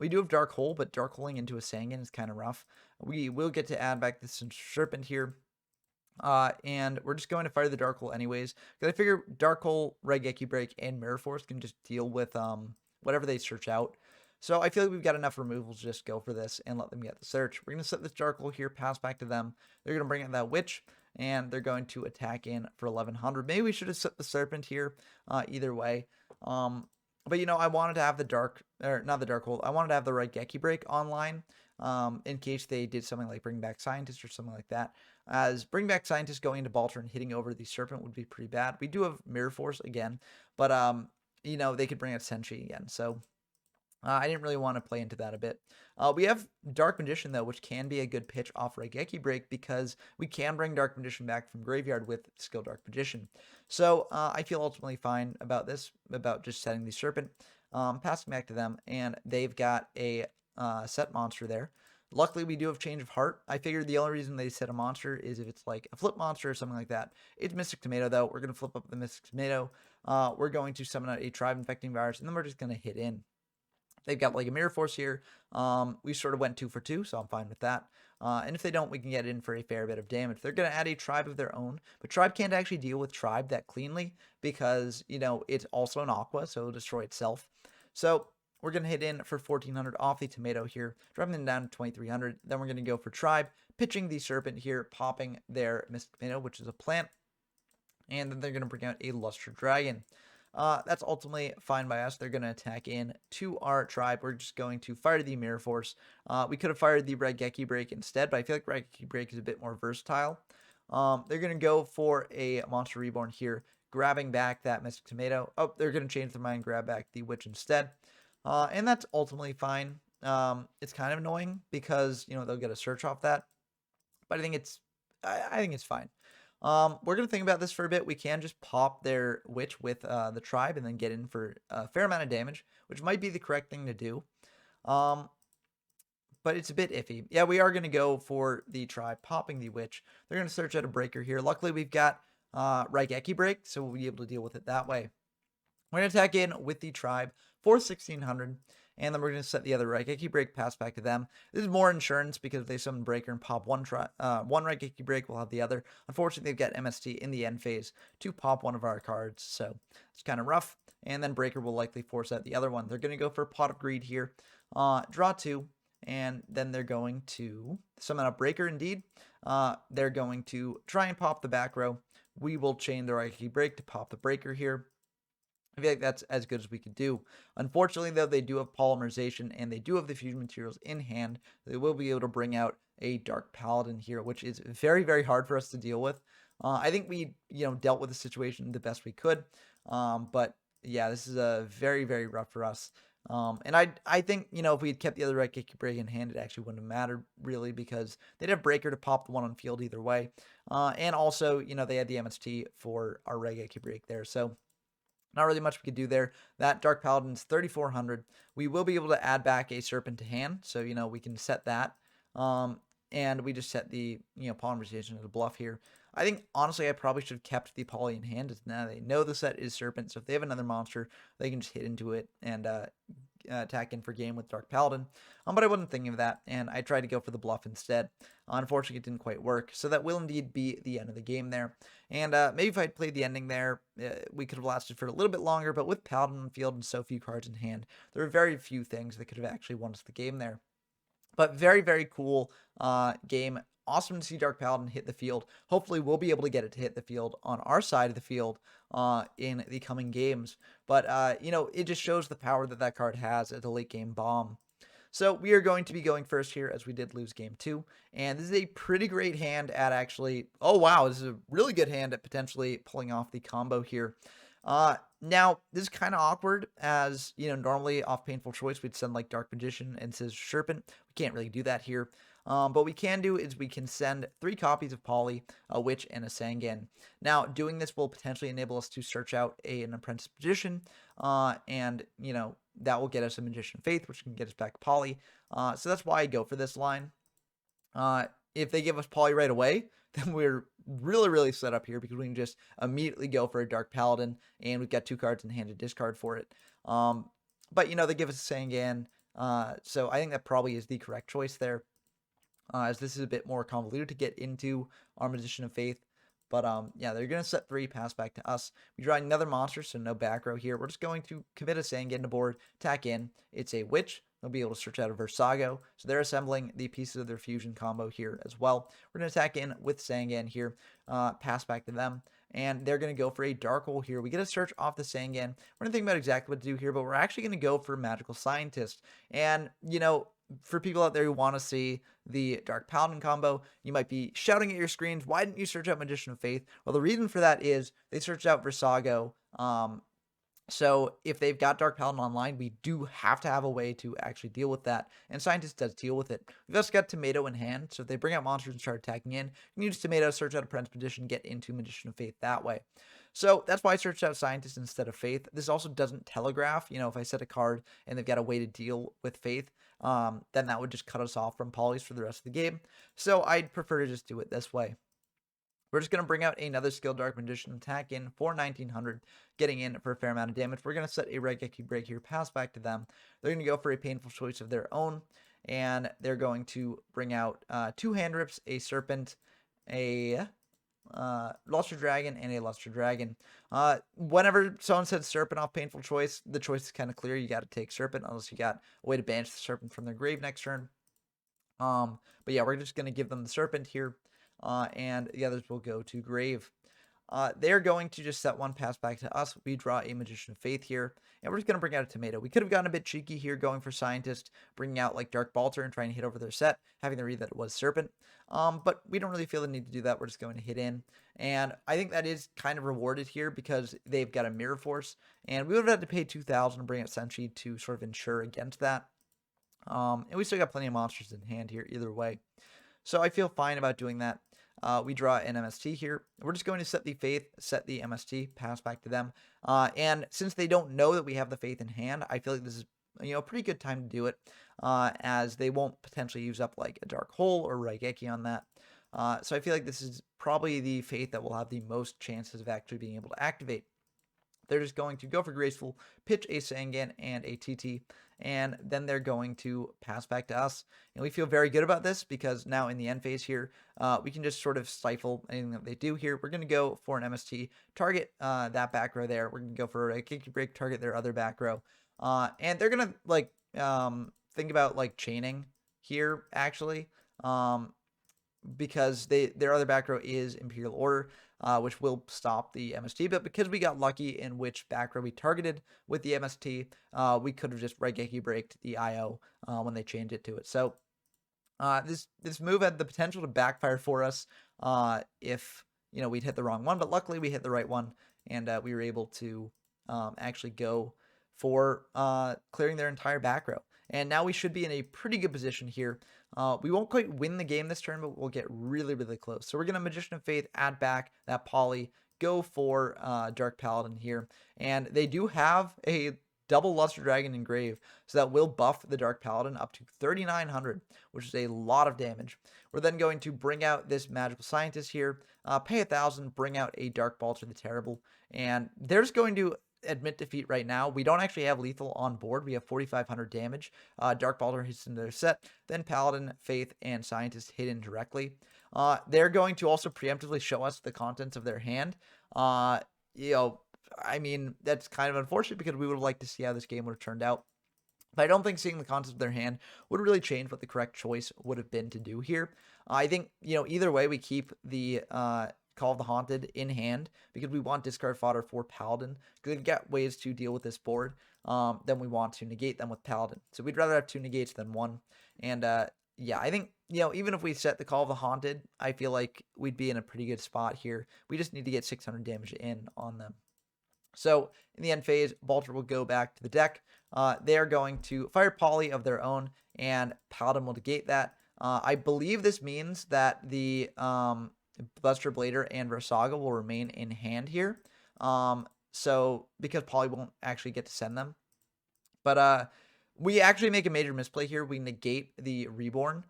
We do have Dark Hole, but Dark Holing into a Sangan is kind of rough. We will get to add back this Serpent here. And we're just going to fire the Dark Hole anyways, because I figure Dark Hole, Raigeki Break, and Mirror Force can just deal with whatever they search out. So I feel like we've got enough removals to just go for this and let them get the search. We're going to set this Dark Hole here, pass back to them. They're going to bring in that Witch, and they're going to attack in for 1100. Maybe we should have set the Serpent here, either way. But, you know, I wanted to have the not the Dark Hole, I wanted to have the Raigeki Break online, in case they did something like Bring Back Scientist or something like that. As Bring Back Scientist going into Balter and hitting over the Serpent would be pretty bad. We do have Mirror Force again, but, you know, they could bring out Senshi again. So I didn't really want to play into that a bit. We have Dark Magician, though, which can be a good pitch off Raigeki Break because we can bring Dark Magician back from Graveyard with Skill Dark Magician. So I feel ultimately fine about this, about just setting the Serpent, passing back to them, and they've got a set monster there. Luckily, we do have Change of Heart. I figured the only reason they set a monster is if it's like a flip monster or something like that. It's Mystic Tomato, though. We're going to flip up the Mystic Tomato. We're going to summon out a Tribe Infecting Virus, and then we're just going to hit in. They've got like a Mirror Force here. We sort of went 2 for 2, so I'm fine with that. And if they don't, we can get in for a fair bit of damage. They're going to add a Tribe of their own, but Tribe can't actually deal with Tribe that cleanly because, you know, it's also an Aqua, so it'll destroy itself. So we're going to hit in for 1400 off the tomato here, dropping them down to 2300. Then we're going to go for tribe, pitching the serpent here, popping their mystic tomato, which is a plant. And then they're going to bring out a luster dragon. That's ultimately fine by us. They're going to attack in to our tribe. We're just going to fire the Mirror Force. We could have fired the Raigeki Break instead, but I feel like Raigeki Break is a bit more versatile. They're going to go for a Monster Reborn here, grabbing back that Mystic Tomato. Oh, they're going to change their mind and grab back the Witch instead. And that's ultimately fine. It's kind of annoying because, they'll get a search off that. But I think it's fine. We're going to think about this for a bit. We can just pop their Witch with the tribe and then get in for a fair amount of damage, which might be the correct thing to do. But it's a bit iffy. Yeah, we are going to go for the tribe, popping the Witch. They're going to search out a breaker here. Luckily, we've got Raigeki Break, so we'll be able to deal with it that way. We're going to attack in with the tribe for 1600, and then we're going to set the other Raigeki Break, pass back to them. This is more insurance because if they summon Breaker and pop one Raigeki Break, we'll have the other. Unfortunately, they've got MST in the end phase to pop one of our cards, so it's kind of rough. And then Breaker will likely force out the other one. They're going to go for Pot of Greed here, draw 2. And then they're going to summon a Breaker indeed. They're going to try and pop the back row. We will chain the Raigeki Break to pop the Breaker here. I feel like that's as good as we could do. Unfortunately, though, they do have Polymerization and they do have the fusion materials in hand. They will be able to bring out a Dark Paladin here, which is very, very hard for us to deal with. I think we, dealt with the situation the best we could. But yeah, this is a very, very rough for us. And I think, if we had kept the other Raigeki Break in hand, it actually wouldn't have mattered really because they'd have Breaker to pop the one on field either way. And also, they had the MST for our Raigeki Break there. So not really much we could do there. That Dark Paladin's 3400. We will be able to add back a Serpent to hand. So, we can set that. And we just set the, Polymerization as a bluff here. I think, honestly, I probably should have kept the Poly in hand. Now they know the set is Serpent, so if they have another monster, they can just hit into it and attack in for game with Dark Paladin. But I wasn't thinking of that, and I tried to go for the bluff instead. Unfortunately, it didn't quite work, so that will indeed be the end of the game there. And maybe if I'd played the ending there, we could have lasted for a little bit longer, but with Paladin on the field and so few cards in hand, there are very few things that could have actually won us the game there. But very, very cool game. Awesome to see Dark Paladin hit the field. Hopefully, we'll be able to get it to hit the field on our side of the field in the coming games. But, it just shows the power that that card has as a late game bomb. So we are going to be going first here as we did lose game 2. And this is a pretty great hand at actually... Oh, wow. This is a really good hand at potentially pulling off the combo here. Now, this is kind of awkward as, normally off Painful Choice, we'd send like Dark Magician and Scissor Serpent. We can't really do that here. But we can do is we can send 3 copies of Poly, a Witch, and a Sangan. Now, doing this will potentially enable us to search out an Apprentice Magician, and, that will get us a Magician of Faith, which can get us back Poly. So that's why I go for this line. If they give us Poly right away, then we're really, really set up here because we can just immediately go for a Dark Paladin, and we've got 2 cards in hand to discard for it. But, they give us a Sangan, so I think that probably is the correct choice there. As this is a bit more convoluted to get into our Magician of Faith. But, yeah, they're going to set 3, pass back to us. We draw another monster, so no back row here. We're just going to commit a Sangan to board, attack in. It's a Witch. They'll be able to search out a Versago. So they're assembling the pieces of their fusion combo here as well. We're going to attack in with Sangan here, pass back to them. And they're going to go for a Dark Hole here. We get a search off the Sangan. We're going to think about exactly what to do here, but we're actually going to go for Magical Scientist. And, for people out there who want to see the Dark Paladin combo, you might be shouting at your screens, why didn't you search out Magician of Faith? Well, the reason for that is they searched out Versago. So if they've got Dark Paladin online, we do have to have a way to actually deal with that. And Scientist does deal with it. We've also got Tomato in hand. So if they bring out monsters and start attacking in, you can use Tomato, search out a Apprentice Magician, get into Magician of Faith that way. So that's why I searched out Scientist instead of Faith. This also doesn't telegraph. If I set a card and they've got a way to deal with Faith, then that would just cut us off from polys for the rest of the game. So I'd prefer to just do it this way. We're just going to bring out another Skilled Dark Magician, attack in for 1900, getting in for a fair amount of damage. We're going to set a Raigeki Break here, pass back to them. They're going to go for a Painful Choice of their own, and they're going to bring out 2 Hand Rips, a Serpent, a Luster Dragon and a Luster Dragon. Whenever someone says Serpent off Painful Choice, the choice is kind of clear. You got to take Serpent unless you got a way to banish the Serpent from their grave next turn. But yeah, we're just going to give them the Serpent here, and the others will go to grave. They're going to just set one, pass back to us. We draw a Magician of Faith here, and we're just going to bring out a Tomato. We could have gotten a bit cheeky here going for Scientist, bringing out like Dark Balter and trying to hit over their set, having the read that it was Serpent. But we don't really feel the need to do that. We're just going to hit in, and I think that is kind of rewarded here because they've got a Mirror Force, and we would have had to pay 2,000 to bring out Senshi to sort of ensure against that. And we still got plenty of monsters in hand here either way. So I feel fine about doing that. We draw an MST here. We're just going to set the Faith, set the MST, pass back to them. And since they don't know that we have the Faith in hand, I feel like this is a pretty good time to do it, as they won't potentially use up like a Dark Hole or Raigeki on that. So I feel like this is probably the Faith that will have the most chances of actually being able to activate. They're just going to go for Graceful, pitch a Sangan and a TT, and then they're going to pass back to us. And we feel very good about this because now in the end phase here, we can just sort of stifle anything that they do here. We're going to go for an MST, target that back row there. We're going to go for a Kicky Break, target their other back row. And they're going to like think about like chaining here actually. Because their other back row is Imperial Order, which will stop the MST. But because we got lucky in which back row we targeted with the MST, we could have just Raigeki braked the IO when they changed it to it. So this move had the potential to backfire for us if we'd hit the wrong one. But luckily we hit the right one, and we were able to actually go for clearing their entire back row. And now we should be in a pretty good position here. We won't quite win the game this turn, but we'll get really, really close. So we're going to Magician of Faith, add back that Poly, go for Dark Paladin here. And they do have a double Luster Dragon engrave, so that will buff the Dark Paladin up to 3,900, which is a lot of damage. We're then going to bring out this Magical Scientist here, pay 1,000, bring out a Dark Balter the Terrible, and they're just going to admit defeat right now. We don't actually have lethal on board. We have 4,500 damage. Dark Balter hits into their set. Then Paladin, Faith, and Scientist hit in directly. They're going to also preemptively show us the contents of their hand. I mean, that's kind of unfortunate because we would have liked to see how this game would have turned out. But I don't think seeing the contents of their hand would really change what the correct choice would have been to do here. I think, either way, we keep the Call of the Haunted in hand because we want discard fodder for Paladin because we've got ways to deal with this board. Then we want to negate them with Paladin. So we'd rather have 2 negates than 1. And yeah, I think, even if we set the Call of the Haunted, I feel like we'd be in a pretty good spot here. We just need to get 600 damage in on them. So in the end phase, Balter will go back to the deck. They're going to fire Poly of their own, and Paladin will negate that. I believe this means that the Buster Blader and Rasaga will remain in hand here. So because Poly won't actually get to send them. But we actually make a major misplay here. We negate the Reborn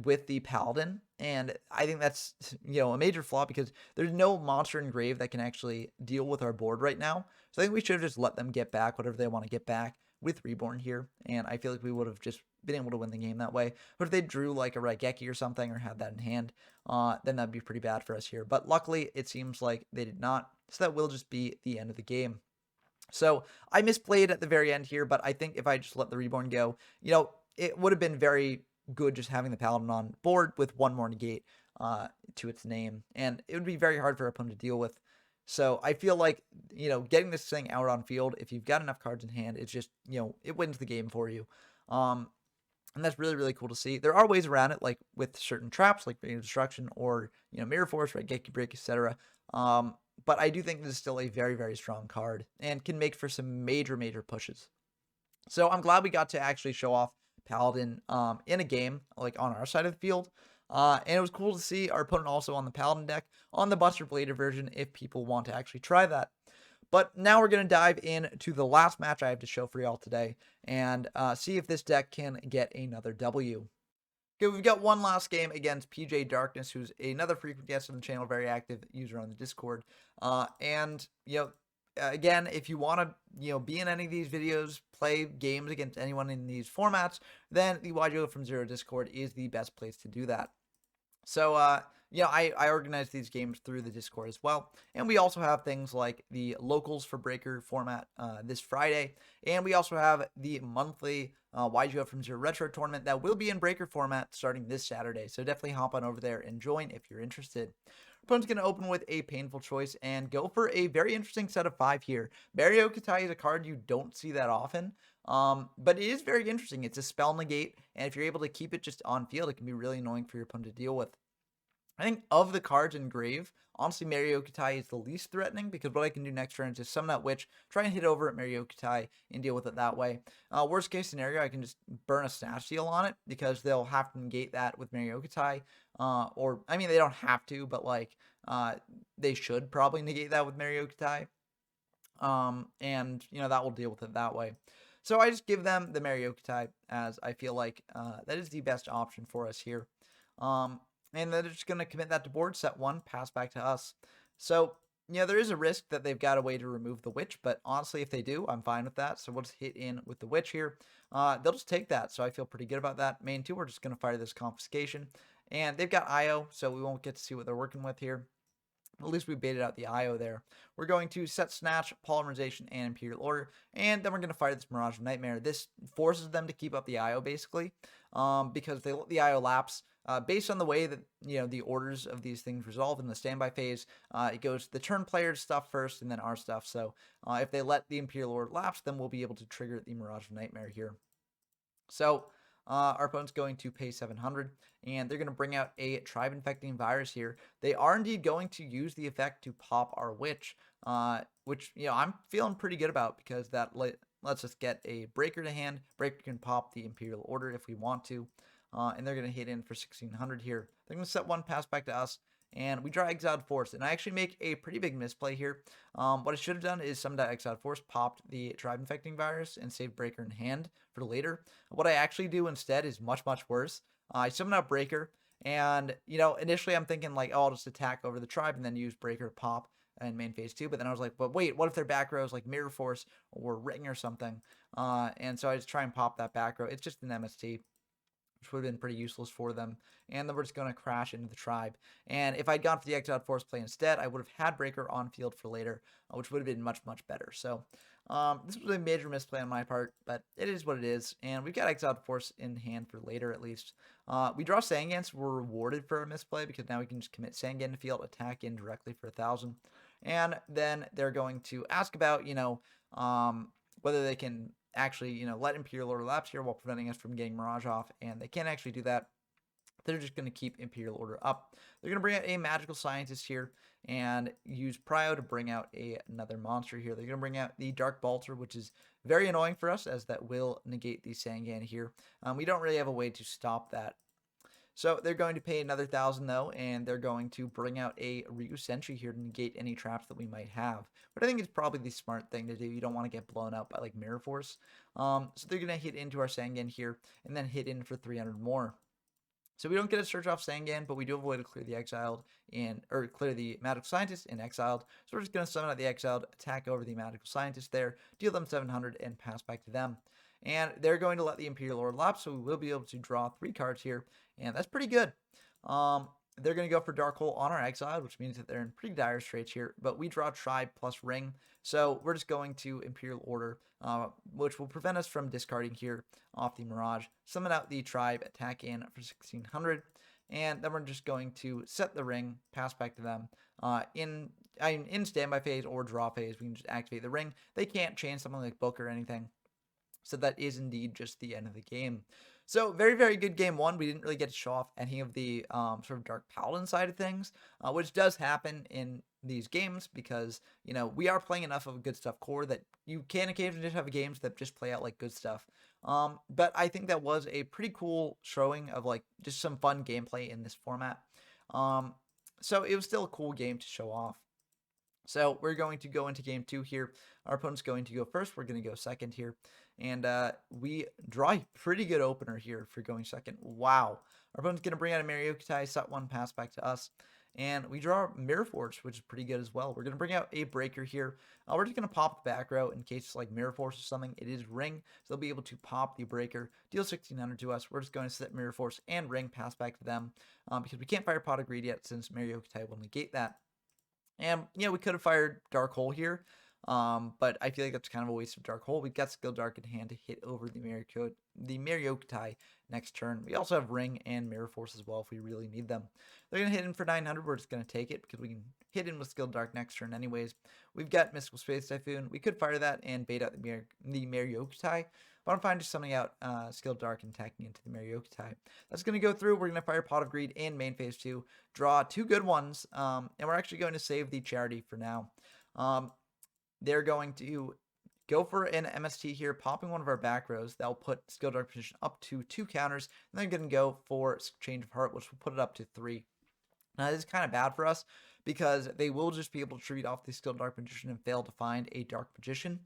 with the Paladin, and I think that's a major flaw because there's no monster engrave that can actually deal with our board right now. So I think we should have just let them get back whatever they want to get back with Reborn here, and I feel like we would have just been able to win the game that way. But if they drew like a Raigeki or something or had that in hand, then that'd be pretty bad for us here. But luckily, it seems like they did not, so that will just be the end of the game. So I misplayed at the very end here, but I think if I just let the Reborn go, it would have been very good just having the Paladin on board with one more negate to its name, and it would be very hard for our opponent to deal with. So I feel like, getting this thing out on field, if you've got enough cards in hand, it's just, it wins the game for you. And that's really, really cool to see. There are ways around it, like with certain traps, like Destruction or, Mirror Force, Raigeki Break, etc. But I do think this is still a very, very strong card and can make for some major, major pushes. So I'm glad we got to actually show off Paladin in a game, like on our side of the field. And it was cool to see our opponent also on the Paladin deck on the Buster Blader version if people want to actually try that. But now we're going to dive into the last match I have to show for y'all today and see if this deck can get another W. Okay, we've got one last game against PJ Darkness, who's another frequent guest on the channel, very active user on the Discord. And, again, if you want to, be in any of these videos, play games against anyone in these formats, then the YGO from Zero Discord is the best place to do that. So, I organize these games through the Discord as well. And we also have things like the locals for Breaker format this Friday. And we also have the monthly Why'd You Go From Zero Retro tournament that will be in Breaker format starting this Saturday. So definitely hop on over there and join if you're interested. Opponent's going to open with a painful choice and go for a very interesting set of 5 here. Mario Katai is a card you don't see that often. But it is very interesting. It's a spell negate, and if you're able to keep it just on field, it can be really annoying for your opponent to deal with. I think of the cards in Grave, honestly, Mario Katai is the least threatening because what I can do next turn is just summon that Witch, try and hit over at Mario Katai and deal with it that way. Worst case scenario, I can just burn a Snatch Steal on it because they'll have to negate that with Mario Katai. Or, I mean, they don't have to, but like, they should probably negate that with Mario Katai. And, that will deal with it that way. So I just give them the Mario Katai as I feel like that is the best option for us here. And they're just going to commit that to board, set 1, pass back to us. So, there is a risk that they've got a way to remove the Witch, but honestly, if they do, I'm fine with that. So we'll just hit in with the Witch here. They'll just take that, so I feel pretty good about that. Main 2, we're just going to fire this Confiscation. And they've got IO, so we won't get to see what they're working with here. At least we baited out the IO there. We're going to set Snatch, Polymerization, and Imperial Order, and then we're going to fire this Mirage of Nightmare. This forces them to keep up the IO, basically, because they let the IO lapse. Based on the way that, the orders of these things resolve in the standby phase, it goes the turn player's stuff first and then our stuff. So if they let the Imperial Order lapse, then we'll be able to trigger the Mirage of Nightmare here. So our opponent's going to pay 700, and they're going to bring out a Tribe Infecting Virus here. They are indeed going to use the effect to pop our Witch, which, I'm feeling pretty good about because that lets us get a Breaker to hand. Breaker can pop the Imperial Order if we want to. And they're going to hit in for 1600 here. They're going to set 1, pass back to us, and we draw Exiled Force. And I actually make a pretty big misplay here. What I should have done is summoned out Exiled Force, popped the Tribe Infecting Virus, and saved Breaker in hand for later. What I actually do instead is much, much worse. I summon out Breaker, and, initially I'm thinking like, oh, I'll just attack over the Tribe and then use Breaker to pop in main phase 2, but then I was like, but wait, what if their back row is like Mirror Force or Ring or something? And so I just try and pop that back row. It's just an MST, which would have been pretty useless for them. And then we're just going to crash into the Tribe. And if I'd gone for the Exiled Force play instead, I would have had Breaker on field for later, which would have been much, much better. So this was a major misplay on my part, but it is what it is. And we've got Exiled Force in hand for later, at least. We draw Sangan, so we're rewarded for a misplay because now we can just commit Sangan to field, attack in directly for 1,000. And then they're going to ask about, whether they can actually, let Imperial Order lapse here while preventing us from getting Mirage off, and they can't actually do that. They're just going to keep Imperial Order up. They're going to bring out a Magical Scientist here and use Prio to bring out another monster here. They're going to bring out the Dark Balter, which is very annoying for us as that will negate the Sangan here. We don't really have a way to stop that. So they're going to pay another 1,000 though, and they're going to bring out a Ryu Sentry here to negate any traps that we might have. But I think it's probably the smart thing to do. You don't want to get blown up by like Mirror Force. So they're going to hit into our Sangan here and then hit in for 300 more. So we don't get a search off Sangan, but we do have a way to clear the Exiled or clear the Magical Scientist and Exiled. So we're just going to summon out the Exiled, attack over the Magical Scientist there, deal them 700, and pass back to them. And they're going to let the Imperial Order lapse, so we will be able to draw 3 cards here, and that's pretty good. They're going to go for Dark Hole on our Exiled, which means that they're in pretty dire straits here, but we draw Tribe plus Ring, so we're just going to Imperial Order, which will prevent us from discarding here off the Mirage, summon out the Tribe, attack in for 1,600, and then we're just going to set the Ring, pass back to them. In standby phase or draw phase, we can just activate the Ring. They can't change something like Book or anything. So that is indeed just the end of the game. So very, very good game 1. We didn't really get to show off any of the sort of Dark Paladin side of things, which does happen in these games because, we are playing enough of good stuff core that you can occasionally just have games that just play out like good stuff. But I think that was a pretty cool showing of like just some fun gameplay in this format. So it was still a cool game to show off. So we're going to go into game 2 here. Our opponent's going to go first. We're going to go second here. And we draw a pretty good opener here for going second. Wow. Our opponent's going to bring out a Mario Katai, set 1, pass back to us. and we draw Mirror Force, which is pretty good as well. We're going to bring out a Breaker here. We're just going to pop the back row in case it's like Mirror Force or something. It is Ring, so they'll be able to pop the Breaker, deal 1600 to us. We're just going to set Mirror Force and Ring, pass back to them, because we can't fire Pot of Greed yet since Mariokitai will negate that. And, we could have fired Dark Hole here, but I feel like that's kind of a waste of Dark Hole. We've got Skill Dark in hand to hit over the Mariokitai next turn. We also have Ring and Mirror Force as well if we really need them. They're going to hit in for 900. We're just going to take it because we can hit in with Skill Dark next turn anyways. We've got Mystical Space Typhoon. We could fire that and bait out the Mariokitai, but I'm fine just summoning out Skill Dark and attacking into the Mariokitai. That's going to go through. We're going to fire Pot of Greed in main phase 2, draw 2 good ones, and we're actually going to save the Charity for now. They're going to go for an MST here, popping one of our back rows. That'll put Skill Dark position up to 2 counters, and then going to go for Change of Heart, which will put it up to 3. Now, this is kind of bad for us because they will just be able to tribute off the Skill Dark Magician and fail to find a Dark Magician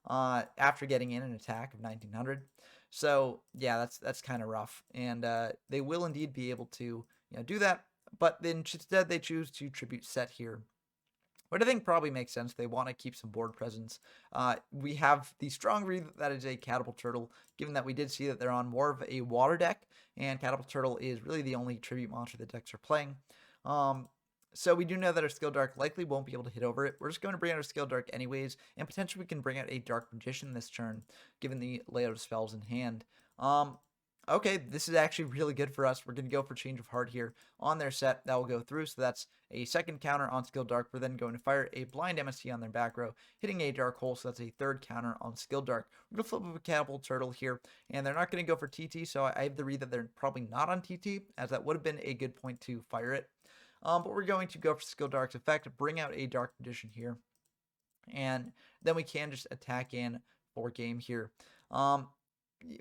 after getting in an attack of 1900. So, yeah, that's kind of rough. And they will indeed be able to do that, but then instead they choose to tribute Set here, what I think probably makes sense. They want to keep some board presence. We have the strong read that is a Catapult Turtle, given that we did see that they're on more of a water deck, and Catapult Turtle is really the only tribute monster the decks are playing. So we do know that our Skill Dark likely won't be able to hit over it. We're just going to bring out our Skill Dark anyways, and potentially we can bring out a Dark Magician this turn, given the layout of spells in hand. Okay, this is actually really good for us. We're going to go for Change of Heart here on their set. That will go through, so that's a second counter on Skill Dark. We're then going to fire a Blind MST on their back row, hitting a Dark Hole, so that's a third counter on Skill Dark. We're going to flip up a Catapult Turtle here, and they're not going to go for TT, so I have the read that they're probably not on TT, as that would have been a good point to fire it. But we're going to go for Skill Dark's effect, bring out a Dark Magician here, and then we can just attack in for game here.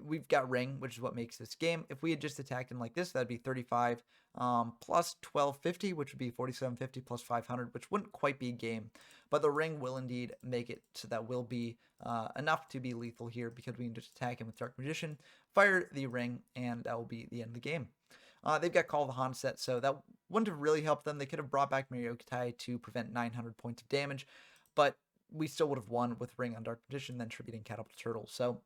We've got Ring, which is what makes this game. If we had just attacked in like this, that'd be 35 plus 1250, which would be 4750 plus 500, which wouldn't quite be game. But the Ring will indeed make it so that will be enough to be lethal here, because we can just attack him with Dark Magician, fire the Ring, and that will be the end of the game. They've got Call of the Han set, so that wouldn't have really helped them. They could have brought back Mariokitai to prevent 900 points of damage, but we still would have won with Ring on Dark Magician, then tributing Catapult Turtle. So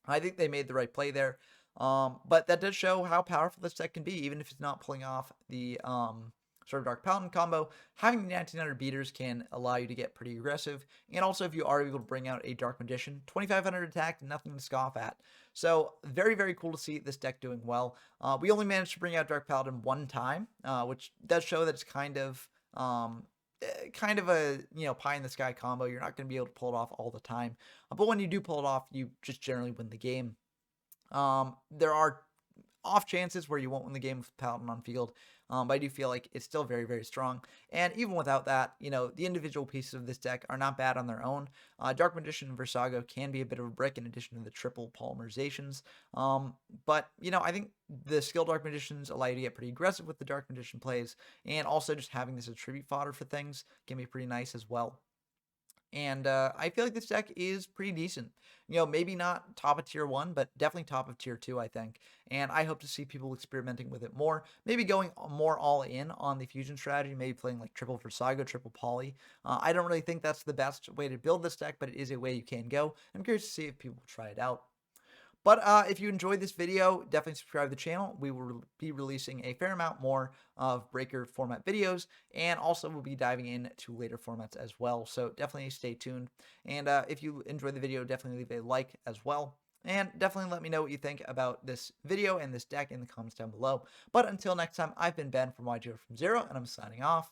I think they made the right play there. But that does show how powerful this deck can be, even if it's not pulling off the sort of Dark Paladin combo. Having the 1900 beaters can allow you to get pretty aggressive. And also, if you are able to bring out a Dark Magician, 2500 attack, nothing to scoff at. So, very, very cool to see this deck doing well. We only managed to bring out Dark Paladin one time, which does show that it's kind of a pie in the sky combo. You're not going to be able to pull it off all the time, but when you do pull it off, you just generally win the game. There are off chances where you won't win the game with Paladin on field, but I do feel like it's still very, very strong. And even without that, the individual pieces of this deck are not bad on their own. Dark Magician and Versago can be a bit of a brick in addition to the triple polymerizations. But, I think the Skill Dark Magicians allow you to get pretty aggressive with the Dark Magician plays, and also just having this as tribute fodder for things can be pretty nice as well. And I feel like this deck is pretty decent. Maybe not top of tier 1, but definitely top of tier 2, I think. And I hope to see people experimenting with it more. Maybe going more all in on the fusion strategy, maybe playing like triple Versago, triple Poly. I don't really think that's the best way to build this deck, but it is a way you can go. I'm curious to see if people try it out. But if you enjoyed this video, definitely subscribe to the channel. We will be releasing a fair amount more of Breaker format videos, and also we'll be diving into later formats as well. So definitely stay tuned. And if you enjoyed the video, definitely leave a like as well. And definitely let me know what you think about this video and this deck in the comments down below. But until next time, I've been Ben from YGO from Zero, and I'm signing off.